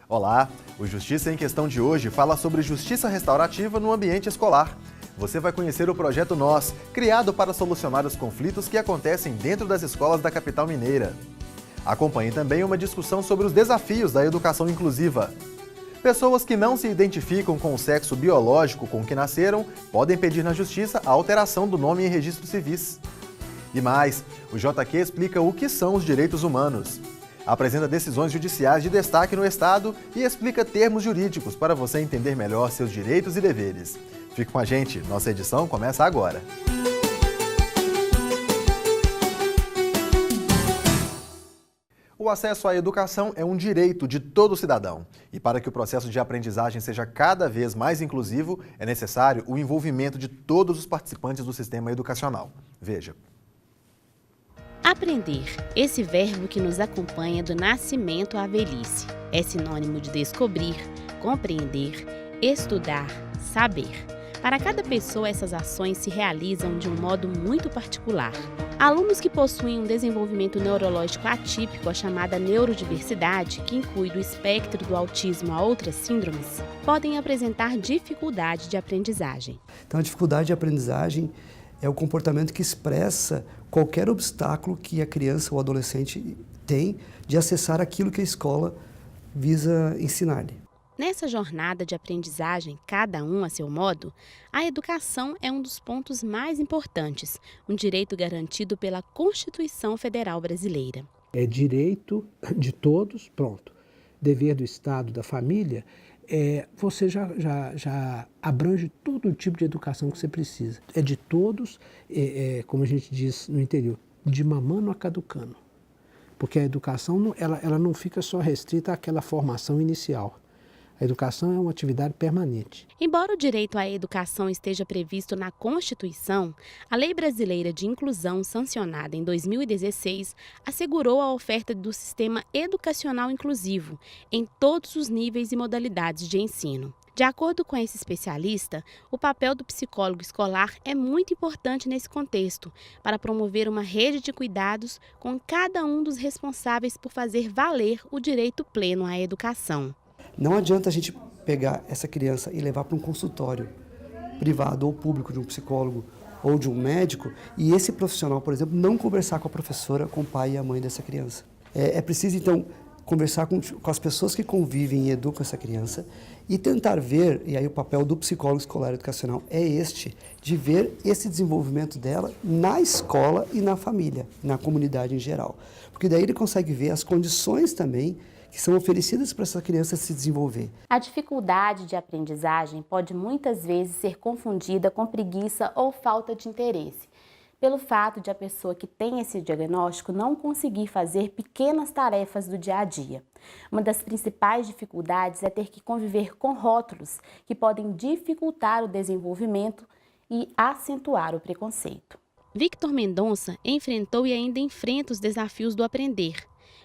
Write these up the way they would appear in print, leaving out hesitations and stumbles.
Olá, o Justiça em Questão de hoje fala sobre justiça restaurativa no ambiente escolar. Você vai conhecer o Projeto Nós, criado para solucionar os conflitos que acontecem dentro das escolas da capital mineira. Acompanhe também uma discussão sobre os desafios da educação inclusiva. Pessoas que não se identificam com o sexo biológico com que nasceram podem pedir na Justiça a alteração do nome em registros civis. E mais, o JQ explica o que são os direitos humanos. Apresenta decisões judiciais de destaque no Estado e explica termos jurídicos para você entender melhor seus direitos e deveres. Fique com a gente, nossa edição começa agora. O acesso à educação é um direito de todo cidadão. E para que o processo de aprendizagem seja cada vez mais inclusivo, é necessário o envolvimento de todos os participantes do sistema educacional. Veja. Aprender, esse verbo que nos acompanha do nascimento à velhice, é sinônimo de descobrir, compreender, estudar, saber. Para cada pessoa, essas ações se realizam de um modo muito particular. Alunos que possuem um desenvolvimento neurológico atípico, a chamada neurodiversidade, que inclui do espectro do autismo a outras síndromes, podem apresentar dificuldade de aprendizagem. Então, a dificuldade de aprendizagem é o comportamento que expressa qualquer obstáculo que a criança ou adolescente tem de acessar aquilo que a escola visa ensinar-lhe. Nessa jornada de aprendizagem, cada um a seu modo, a educação é um dos pontos mais importantes, um direito garantido pela Constituição Federal Brasileira. É direito de todos, pronto. Dever do Estado, da família, você já abrange todo o tipo de educação que você precisa. É de todos, como a gente diz no interior, de mamano a caducano. Porque a educação ela não fica só restrita àquela formação inicial. A educação é uma atividade permanente. Embora o direito à educação esteja previsto na Constituição, a Lei Brasileira de Inclusão, sancionada em 2016, assegurou a oferta do sistema educacional inclusivo em todos os níveis e modalidades de ensino. De acordo com esse especialista, o papel do psicólogo escolar é muito importante nesse contexto, para promover uma rede de cuidados com cada um dos responsáveis por fazer valer o direito pleno à educação. Não adianta a gente pegar essa criança e levar para um consultório privado ou público de um psicólogo ou de um médico e esse profissional, por exemplo, não conversar com a professora, com o pai e a mãe dessa criança. É preciso, então, conversar com as pessoas que convivem e educam essa criança e tentar ver, e aí o papel do psicólogo escolar educacional é de ver esse desenvolvimento dela na escola e na família, na comunidade em geral. Porque daí ele consegue ver as condições também que são oferecidas para essa criança se desenvolver. A dificuldade de aprendizagem pode muitas vezes ser confundida com preguiça ou falta de interesse, pelo fato de a pessoa que tem esse diagnóstico não conseguir fazer pequenas tarefas do dia a dia. Uma das principais dificuldades é ter que conviver com rótulos que podem dificultar o desenvolvimento e acentuar o preconceito. Victor Mendonça enfrentou e ainda enfrenta os desafios do aprender,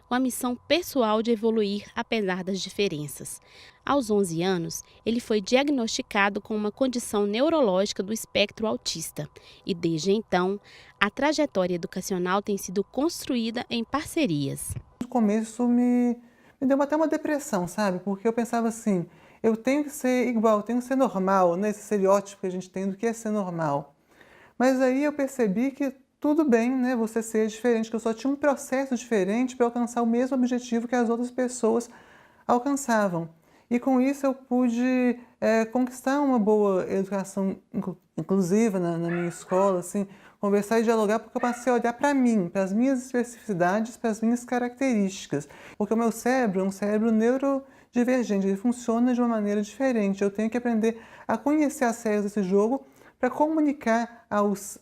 com a missão pessoal de evoluir apesar das diferenças. Aos 11 anos, ele foi diagnosticado com uma condição neurológica do espectro autista e, desde então, a trajetória educacional tem sido construída em parcerias. No começo me deu até uma depressão, sabe? Porque eu pensava assim, eu tenho que ser igual, eu tenho que ser normal, né? Esse estereótipo que a gente tem do que é ser normal. Mas aí eu percebi que tudo bem, né, você ser diferente, que eu só tinha um processo diferente para alcançar o mesmo objetivo que as outras pessoas alcançavam. E com isso eu pude conquistar uma boa educação inclusiva na minha escola, assim, conversar e dialogar, porque eu passei a olhar para mim, para as minhas especificidades, para as minhas características. Porque o meu cérebro é um cérebro neurodivergente, ele funciona de uma maneira diferente. Eu tenho que aprender a conhecer as regras desse jogo para comunicar aos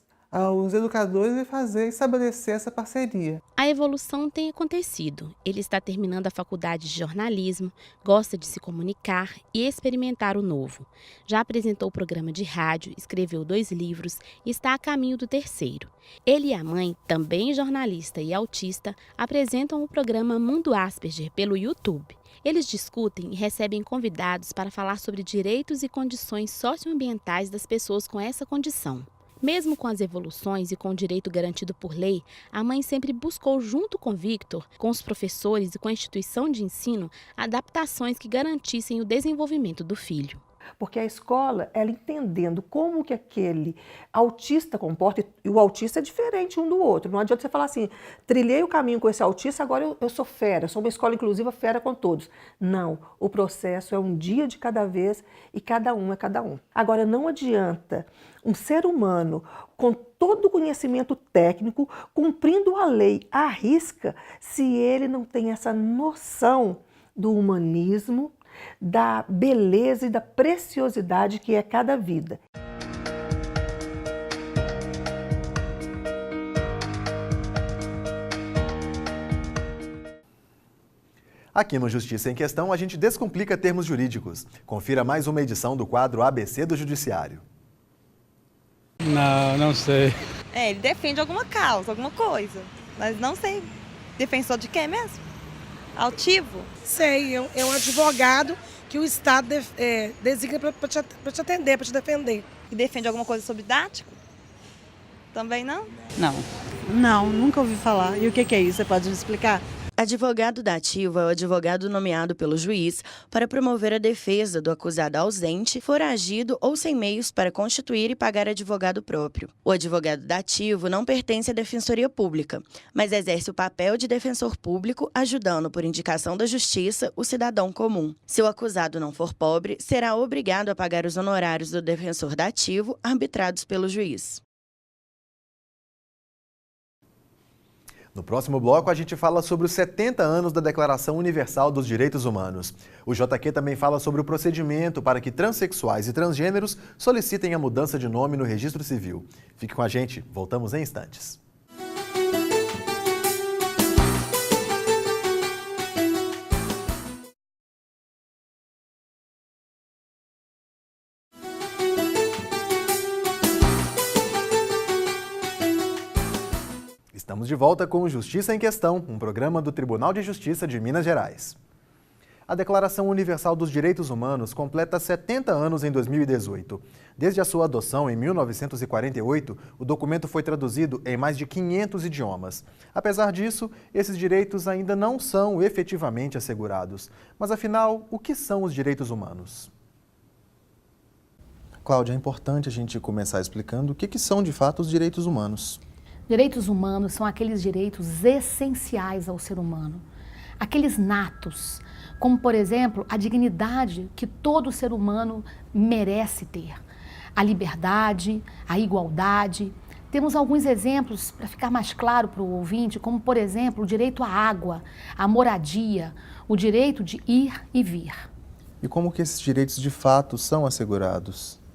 educadores e estabelecer essa parceria. A evolução tem acontecido. Ele está terminando a faculdade de jornalismo, gosta de se comunicar e experimentar o novo. Já apresentou o programa de rádio, escreveu 2 livros e está a caminho do 3º. Ele e a mãe, também jornalista e autista, apresentam o programa Mundo Asperger pelo YouTube. Eles discutem e recebem convidados para falar sobre direitos e condições socioambientais das pessoas com essa condição. Mesmo com as evoluções e com o direito garantido por lei, a mãe sempre buscou, junto com Victor, com os professores e com a instituição de ensino, adaptações que garantissem o desenvolvimento do filho. Porque a escola, ela entendendo como que aquele autista comporta, e o autista é diferente um do outro. Não adianta você falar assim, trilhei o caminho com esse autista, agora eu sou fera, sou uma escola inclusiva fera com todos. Não, o processo é um dia de cada vez e cada um é cada um. Agora, não adianta um ser humano com todo o conhecimento técnico, cumprindo a lei à risca, se ele não tem essa noção do humanismo, da beleza e da preciosidade que é cada vida. Aqui no Justiça em Questão, a gente descomplica termos jurídicos. Confira mais uma edição do quadro ABC do Judiciário. Não sei. Ele defende alguma causa, alguma coisa, mas não sei. Defensor de quem mesmo? Altivo? Sei, é um advogado que o Estado designa para te atender, para te defender. E defende alguma coisa sobre didático? Também não? Não, nunca ouvi falar. E o que é isso? Você pode me explicar? Advogado dativo é o advogado nomeado pelo juiz para promover a defesa do acusado ausente, foragido ou sem meios para constituir e pagar advogado próprio. O advogado dativo não pertence à Defensoria Pública, mas exerce o papel de defensor público, ajudando por indicação da Justiça o cidadão comum. Se o acusado não for pobre, será obrigado a pagar os honorários do defensor dativo arbitrados pelo juiz. No próximo bloco, a gente fala sobre os 70 anos da Declaração Universal dos Direitos Humanos. O JQ também fala sobre o procedimento para que transexuais e transgêneros solicitem a mudança de nome no Registro Civil. Fique com a gente, voltamos em instantes. Estamos de volta com Justiça em Questão, um programa do Tribunal de Justiça de Minas Gerais. A Declaração Universal dos Direitos Humanos completa 70 anos em 2018. Desde a sua adoção em 1948, o documento foi traduzido em mais de 500 idiomas. Apesar disso, esses direitos ainda não são efetivamente assegurados. Mas afinal, o que são os direitos humanos? Cláudia, é importante a gente começar explicando o que são de fato os direitos humanos. Direitos humanos são aqueles direitos essenciais ao ser humano, aqueles natos, como, por exemplo, a dignidade que todo ser humano merece ter, a liberdade, a igualdade. Temos alguns exemplos para ficar mais claro para o ouvinte, como, por exemplo, o direito à água, à moradia, o direito de ir e vir. E como que esses direitos de fato são assegurados?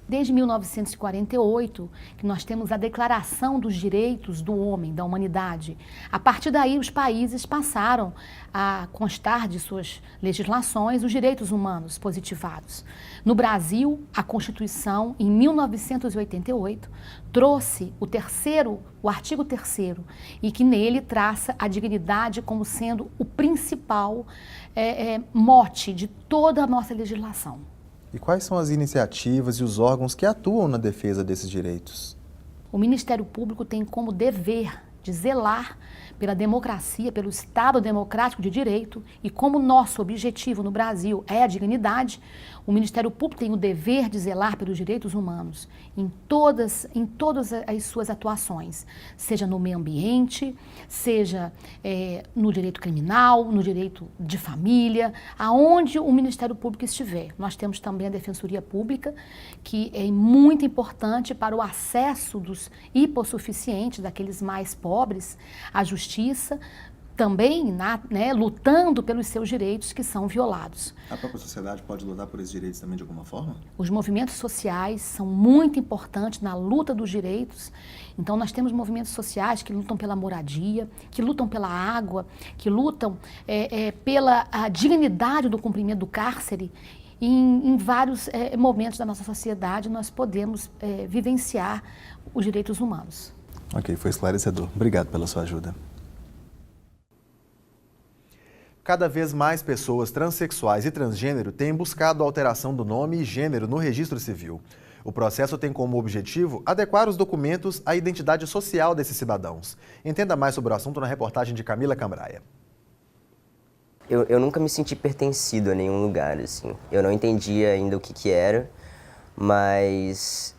Desde 1948, que nós temos a Declaração dos Direitos do Homem, da Humanidade. A partir daí, os países passaram a constar de suas legislações os direitos humanos positivados. No Brasil, a Constituição, em 1988, trouxe o artigo 3º, e que nele traça a dignidade como sendo o principal mote de toda a nossa legislação. E quais são as iniciativas e os órgãos que atuam na defesa desses direitos? O Ministério Público tem como dever de zelar pela democracia, pelo Estado democrático de direito, e como nosso objetivo no Brasil é a dignidade, o Ministério Público tem o dever de zelar pelos direitos humanos em todas as suas atuações, seja no meio ambiente, seja no direito criminal, no direito de família, aonde o Ministério Público estiver. Nós temos também a Defensoria Pública, que é muito importante para o acesso dos hipossuficientes, daqueles mais pobres, à justiça, também lutando pelos seus direitos que são violados. A própria sociedade pode lutar por esses direitos também de alguma forma? Os movimentos sociais são muito importantes na luta dos direitos. Então nós temos movimentos sociais que lutam pela moradia, que lutam pela água, que lutam pela dignidade do cumprimento do cárcere. Em vários momentos da nossa sociedade nós podemos vivenciar os direitos humanos. Ok, foi esclarecedor. Obrigado pela sua ajuda. Cada vez mais pessoas transexuais e transgênero têm buscado a alteração do nome e gênero no Registro Civil. O processo tem como objetivo adequar os documentos à identidade social desses cidadãos. Entenda mais sobre o assunto na reportagem de Camila Cambraia. Eu nunca me senti pertencido a nenhum lugar, assim. Eu não entendia ainda o que era, mas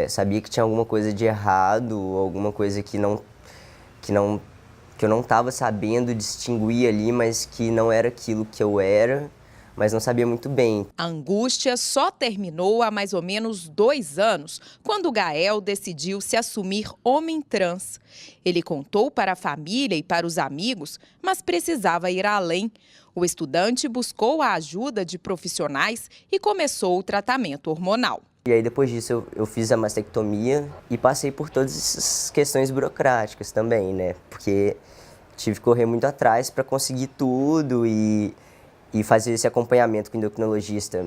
sabia que tinha alguma coisa de errado, alguma coisa que eu não estava sabendo distinguir ali, mas que não era aquilo que eu era, mas não sabia muito bem. A angústia só terminou há mais ou menos 2 anos, quando Gael decidiu se assumir homem trans. Ele contou para a família e para os amigos, mas precisava ir além. O estudante buscou a ajuda de profissionais e começou o tratamento hormonal. E aí depois disso eu fiz a mastectomia e passei por todas essas questões burocráticas também, né? Porque tive que correr muito atrás para conseguir tudo e fazer esse acompanhamento com o endocrinologista,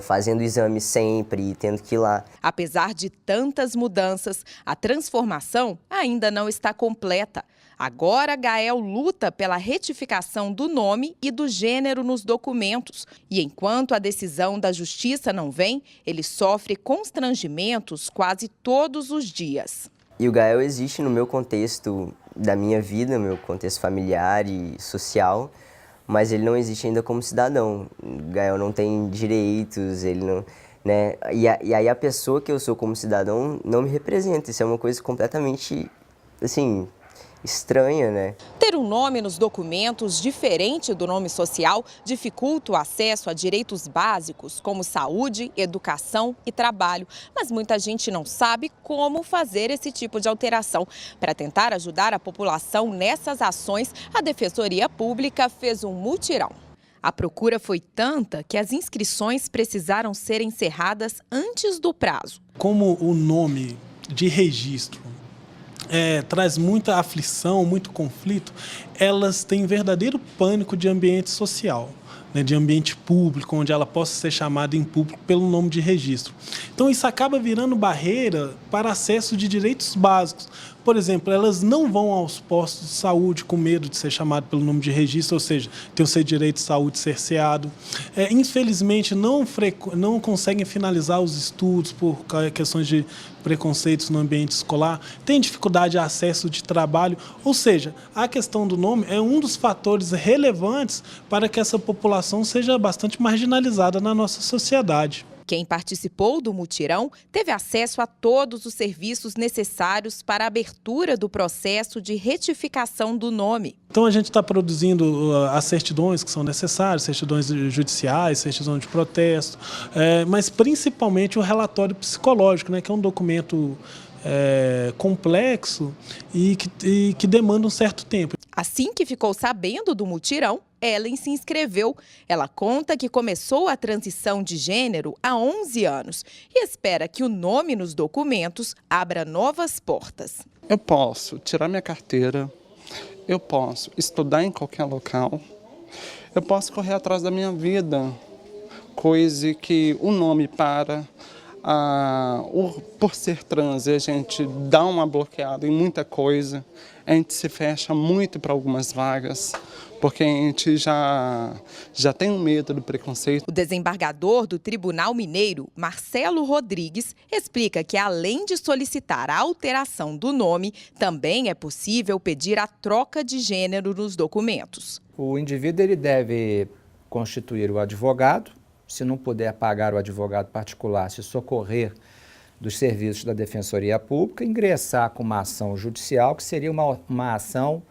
fazendo exames sempre e tendo que ir lá. Apesar de tantas mudanças, a transformação ainda não está completa. Agora, Gael luta pela retificação do nome e do gênero nos documentos. E enquanto a decisão da justiça não vem, ele sofre constrangimentos quase todos os dias. E o Gael existe no meu contexto da minha vida, no meu contexto familiar e social, mas ele não existe ainda como cidadão. O Gael não tem direitos, ele não, né? E aí a pessoa que eu sou como cidadão não me representa. Isso é uma coisa completamente, assim, estranha, né? Ter um nome nos documentos diferente do nome social dificulta o acesso a direitos básicos como saúde, educação e trabalho. Mas muita gente não sabe como fazer esse tipo de alteração. Para tentar ajudar a população nessas ações, a Defensoria Pública fez um mutirão. A procura foi tanta que as inscrições precisaram ser encerradas antes do prazo. Como o nome de registro traz muita aflição, muito conflito, elas têm verdadeiro pânico de ambiente social, né, de ambiente público, onde ela possa ser chamada em público pelo nome de registro. Então isso acaba virando barreira para acesso de direitos básicos. Por exemplo, elas não vão aos postos de saúde com medo de ser chamado pelo nome de registro, ou seja, ter o seu direito de saúde cerceado. Infelizmente, não conseguem finalizar os estudos por questões de preconceitos no ambiente escolar, tem dificuldade de acesso de trabalho, ou seja, a questão do nome é um dos fatores relevantes para que essa população seja bastante marginalizada na nossa sociedade. Quem participou do mutirão teve acesso a todos os serviços necessários para a abertura do processo de retificação do nome. Então a gente está produzindo as certidões que são necessárias, certidões judiciais, certidões de protesto, mas principalmente o relatório psicológico, né, que é um documento complexo e que demanda um certo tempo. Assim que ficou sabendo do mutirão, Ellen se inscreveu. Ela conta que começou a transição de gênero há 11 anos e espera que o nome nos documentos abra novas portas. Eu posso tirar minha carteira, eu posso estudar em qualquer local, eu posso correr atrás da minha vida, coisa que o nome por ser trans, a gente dá uma bloqueada em muita coisa, a gente se fecha muito para algumas vagas, porque a gente já tem um medo do preconceito. O desembargador do Tribunal Mineiro, Marcelo Rodrigues, explica que além de solicitar a alteração do nome, também é possível pedir a troca de gênero nos documentos. O indivíduo ele deve constituir o advogado, se não puder pagar o advogado particular, se socorrer dos serviços da Defensoria Pública, ingressar com uma ação judicial, que seria uma ação,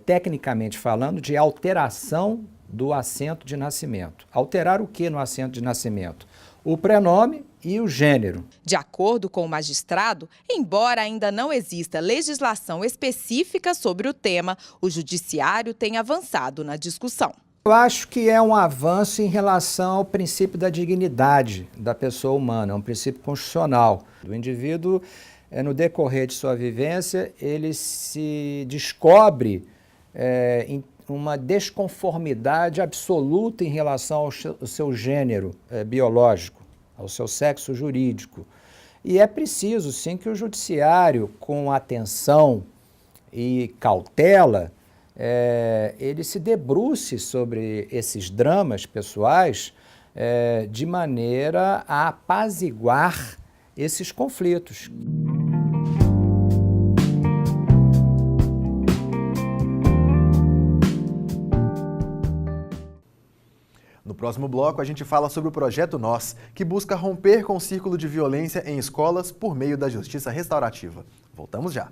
tecnicamente falando, de alteração do assento de nascimento. Alterar o que no assento de nascimento? O prenome e o gênero. De acordo com o magistrado, embora ainda não exista legislação específica sobre o tema, o judiciário tem avançado na discussão. Eu acho que é um avanço em relação ao princípio da dignidade da pessoa humana, é um princípio constitucional. O indivíduo, no decorrer de sua vivência, ele se descobre em uma desconformidade absoluta em relação ao seu gênero biológico, ao seu sexo jurídico. E é preciso, sim, que o judiciário, com atenção e cautela, ele se debruce sobre esses dramas pessoais de maneira a apaziguar esses conflitos. No próximo bloco, a gente fala sobre o Projeto Nós, que busca romper com o círculo de violência em escolas por meio da justiça restaurativa. Voltamos já.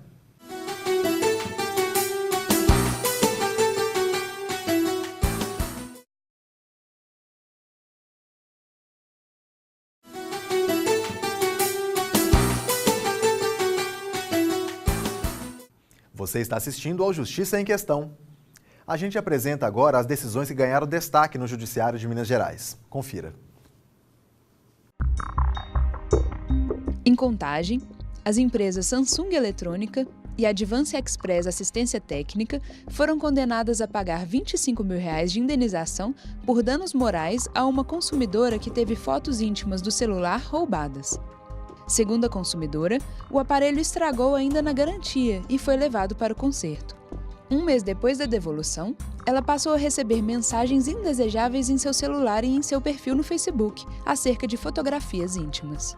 Você está assistindo ao Justiça em Questão. A gente apresenta agora as decisões que ganharam destaque no Judiciário de Minas Gerais. Confira. Em Contagem, as empresas Samsung Eletrônica e Advance Express Assistência Técnica foram condenadas a pagar R$ 25 mil de indenização por danos morais a uma consumidora que teve fotos íntimas do celular roubadas. Segundo a consumidora, o aparelho estragou ainda na garantia e foi levado para o conserto. Um mês depois da devolução, ela passou a receber mensagens indesejáveis em seu celular e em seu perfil no Facebook, acerca de fotografias íntimas.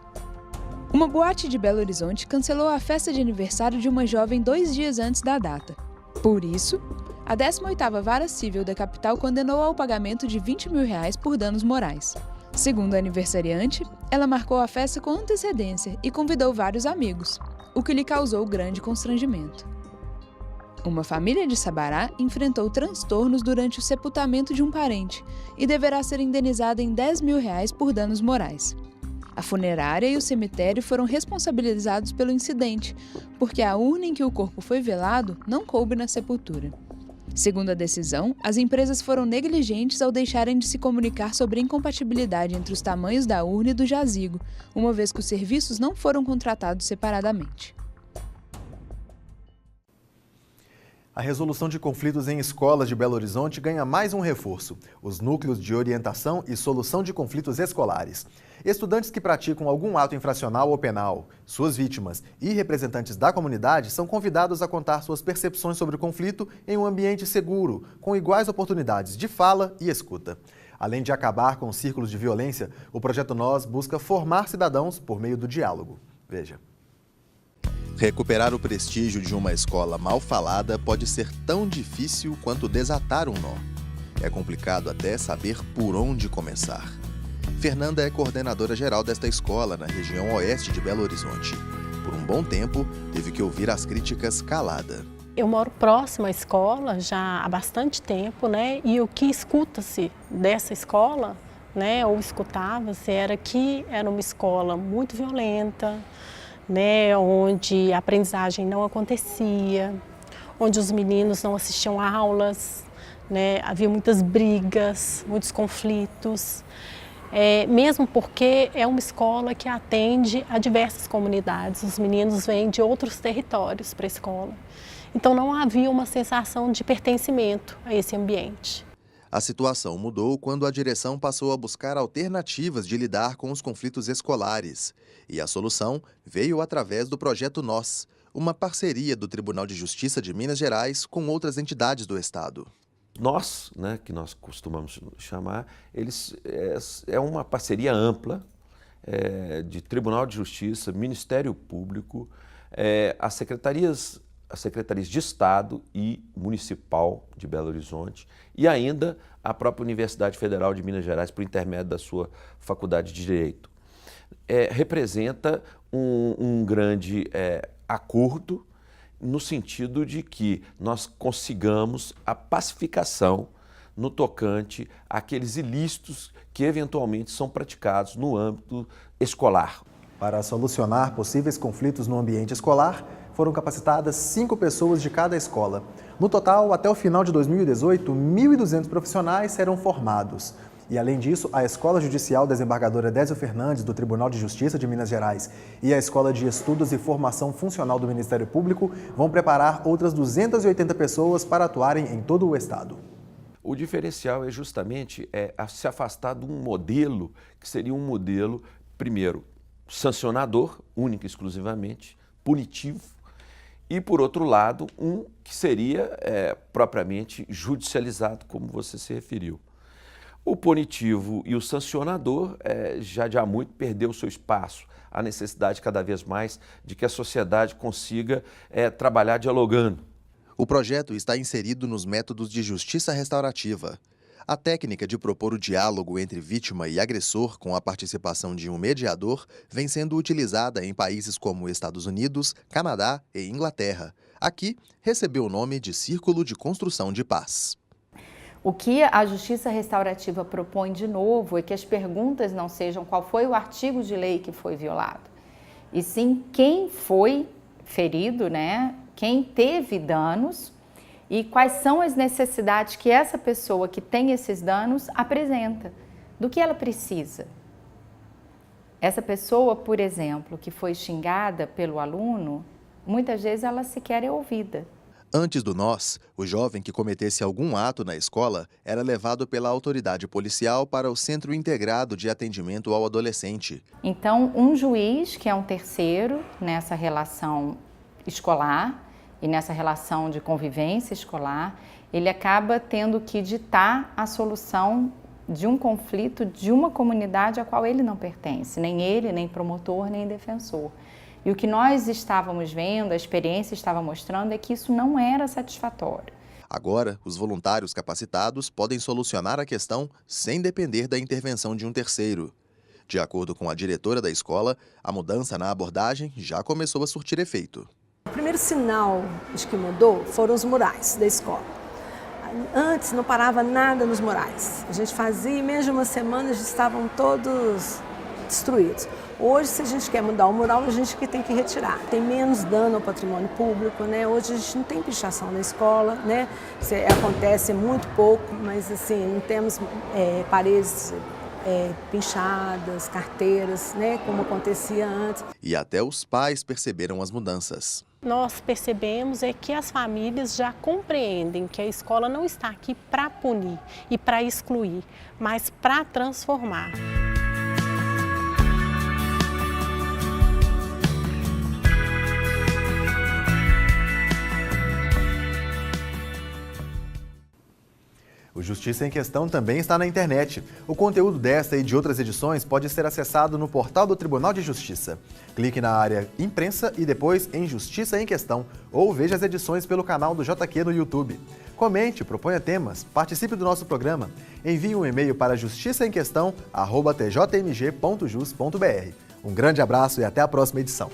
Uma boate de Belo Horizonte cancelou a festa de aniversário de uma jovem 2 dias antes da data. Por isso, a 18ª Vara Civil da capital condenou ao pagamento de R$ 20 mil por danos morais. Segundo a aniversariante, ela marcou a festa com antecedência e convidou vários amigos, o que lhe causou grande constrangimento. Uma família de Sabará enfrentou transtornos durante o sepultamento de um parente e deverá ser indenizada em R$ 10 mil por danos morais. A funerária e o cemitério foram responsabilizados pelo incidente, porque a urna em que o corpo foi velado não coube na sepultura. Segundo a decisão, as empresas foram negligentes ao deixarem de se comunicar sobre a incompatibilidade entre os tamanhos da urna e do jazigo, uma vez que os serviços não foram contratados separadamente. A resolução de conflitos em escolas de Belo Horizonte ganha mais um reforço: os núcleos de orientação e solução de conflitos escolares. Estudantes que praticam algum ato infracional ou penal, suas vítimas e representantes da comunidade são convidados a contar suas percepções sobre o conflito em um ambiente seguro, com iguais oportunidades de fala e escuta. Além de acabar com os círculos de violência, o Projeto Nós busca formar cidadãos por meio do diálogo. Veja. Recuperar o prestígio de uma escola mal falada pode ser tão difícil quanto desatar um nó. É complicado até saber por onde começar. Fernanda é coordenadora geral desta escola na região oeste de Belo Horizonte. Por um bom tempo, teve que ouvir as críticas calada. Eu moro próximo à escola já há bastante tempo, né? E o que escuta-se dessa escola, né, ou escutava-se, era que era uma escola muito violenta, né, onde a aprendizagem não acontecia, onde os meninos não assistiam a aulas, né, havia muitas brigas, muitos conflitos, mesmo porque é uma escola que atende a diversas comunidades, os meninos vêm de outros territórios para a escola, então não havia uma sensação de pertencimento a esse ambiente. A situação mudou quando a direção passou a buscar alternativas de lidar com os conflitos escolares. E a solução veio através do Projeto Nós, uma parceria do Tribunal de Justiça de Minas Gerais com outras entidades do Estado. Nós, né, que nós costumamos chamar, é uma parceria ampla de Tribunal de Justiça, Ministério Público, as secretarias de Estado e Municipal de Belo Horizonte e ainda a própria Universidade Federal de Minas Gerais por intermédio da sua Faculdade de Direito. Representa um grande acordo no sentido de que nós consigamos a pacificação no tocante àqueles ilícitos que eventualmente são praticados no âmbito escolar. Para solucionar possíveis conflitos no ambiente escolar, foram capacitadas 5 pessoas de cada escola. No total, até o final de 2018, 1.200 profissionais serão formados. E, além disso, a Escola Judicial Desembargadora Désio Fernandes, do Tribunal de Justiça de Minas Gerais, e a Escola de Estudos e Formação Funcional do Ministério Público vão preparar outras 280 pessoas para atuarem em todo o Estado. O diferencial é justamente se afastar de um modelo que seria um modelo, primeiro, sancionador, único e exclusivamente, punitivo, e, por outro lado, um que seria propriamente judicializado, como você se referiu. O punitivo e o sancionador já de há muito perdeu o seu espaço. Há necessidade cada vez mais de que a sociedade consiga trabalhar dialogando. O projeto está inserido nos métodos de justiça restaurativa. A técnica de propor o diálogo entre vítima e agressor com a participação de um mediador vem sendo utilizada em países como Estados Unidos, Canadá e Inglaterra. Aqui, recebeu o nome de Círculo de Construção de Paz. O que a justiça restaurativa propõe de novo é que as perguntas não sejam qual foi o artigo de lei que foi violado, e sim quem foi ferido, né? Quem teve danos e quais são as necessidades que essa pessoa que tem esses danos apresenta, do que ela precisa. Essa pessoa, por exemplo, que foi xingada pelo aluno, muitas vezes ela sequer é ouvida. Antes do NOS, o jovem que cometesse algum ato na escola era levado pela autoridade policial para o Centro Integrado de Atendimento ao Adolescente. Então, um juiz, que é um terceiro nessa relação escolar e nessa relação de convivência escolar, ele acaba tendo que ditar a solução de um conflito de uma comunidade a qual ele não pertence, nem ele, nem promotor, nem defensor. E o que nós estávamos vendo, a experiência estava mostrando, é que isso não era satisfatório. Agora, os voluntários capacitados podem solucionar a questão sem depender da intervenção de um terceiro. De acordo com a diretora da escola, a mudança na abordagem já começou a surtir efeito. O primeiro sinal de que mudou foram os murais da escola. Antes não parava nada nos murais. A gente fazia e mesmo uma semana já estavam todos destruídos. Hoje, se a gente quer mudar o mural, a gente que tem que retirar. Tem menos dano ao patrimônio público, né? Hoje a gente não tem pichação na escola, né? Acontece muito pouco, mas assim, não temos paredes pinchadas, carteiras, né? Como acontecia antes. E até os pais perceberam as mudanças. Nós percebemos que as famílias já compreendem que a escola não está aqui para punir e para excluir, mas para transformar. O Justiça em Questão também está na internet. O conteúdo desta e de outras edições pode ser acessado no portal do Tribunal de Justiça. Clique na área Imprensa e depois em Justiça em Questão ou veja as edições pelo canal do JQ no YouTube. Comente, proponha temas, participe do nosso programa. Envie um e-mail para justiçaemquestão@tjmg.jus.br. Um grande abraço e até a próxima edição.